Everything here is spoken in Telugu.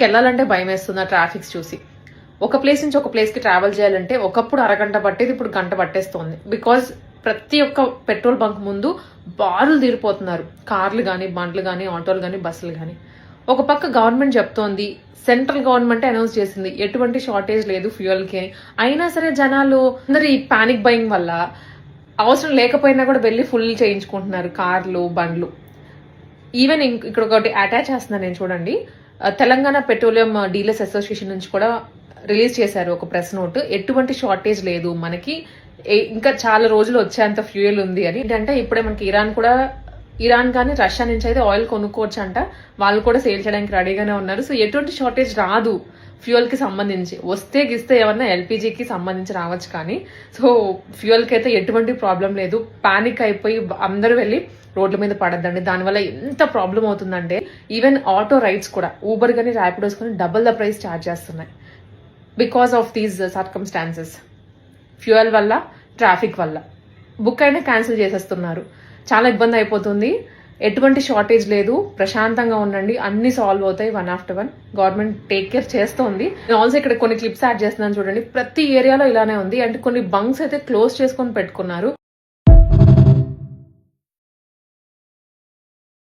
వెళ్ళాలంటే భయం వేస్తుంది ఆ ట్రాఫిక్స్ చూసి. ఒక ప్లేస్ నుంచి ఒక ప్లేస్ కి ట్రావెల్ చేయాలంటే ఒకప్పుడు అరగంట పట్టేది ఇప్పుడు గంట పట్టేస్తోంది. బికాజ్ ప్రతి ఒక్క పెట్రోల్ బంక్ ముందు బారులు తీరిపోతున్నారు. కార్లు కానీ, బండ్లు కానీ, ఆటోలు కానీ, బస్సులు కానీ. ఒక పక్క గవర్నమెంట్ చెప్తోంది, సెంట్రల్ గవర్నమెంట్ అనౌన్స్ చేసింది ఎటువంటి షార్టేజ్ లేదు ఫ్యూయల్ కి. అయినా సరే జనాలు అందరు ఈ పానిక్ బయింగ్ వల్ల అవసరం లేకపోయినా కూడా వెళ్ళి ఫుల్ చేయించుకుంటున్నారు కార్లు, బండ్లు. ఈవెన్ ఇక్కడ ఒకటి అటాచ్ చేస్తున్నాను నేను, చూడండి. తెలంగాణ పెట్రోలియం డీలర్స్ అసోసియేషన్ నుంచి కూడా రిలీజ్ చేశారు ఒక ప్రెస్ నోట్. ఎటువంటి షార్టేజ్ లేదు మనకి, ఇంకా చాలా రోజులు వచ్చేంత ఫ్యూయల్ ఉంది అని. ఏంటంటే ఇప్పుడే మనకి ఇరాన్ కానీ రష్యా నుంచి అయితే ఆయిల్ కొనుక్కోవచ్చు అంట. వాళ్ళు కూడా సేల్ చేయడానికి రెడీగానే ఉన్నారు. సో ఎటువంటి షార్టేజ్ రాదు ఫ్యూయల్ కి సంబంధించి. వస్తే గిస్తే ఏమన్నా ఎల్పిజికి సంబంధించి రావచ్చు, కానీ సో ఫ్యూయల్ కి అయితే ఎటువంటి ప్రాబ్లం లేదు. పానిక్ అయిపోయి అందరూ వెళ్ళి రోడ్ల మీద పడద్దండి. దానివల్ల ఎంత ప్రాబ్లం అవుతుందంటే ఈవెన్ ఆటో రైడ్స్ కూడా, ఊబర్ కానీ ర్యాపిడోస్ కానీ డబుల్ ద ప్రైస్ ఛార్జ్ చేస్తున్నాయి because of these circumstances. Fuel వల్ల, ట్రాఫిక్ వల్ల బుక్ అయినా క్యాన్సిల్ చేసేస్తున్నారు. చాలా ఇబ్బంది అయిపోతుంది. ఎటువంటి షార్టేజ్ లేదు, ప్రశాంతంగా ఉండండి, అన్ని సాల్వ్ అవుతాయి one after one. Government take care చేస్తోంది. నేను ఆల్సో ఇక్కడ కొన్ని క్లిప్స్ యాడ్ చేస్తున్నాను చూడండి. ప్రతి ఏరియాలో ఇలానే ఉంది. అంటే కొన్ని బంక్స్ అయితే క్లోజ్ చేసుకొని పెట్టుకున్నారు.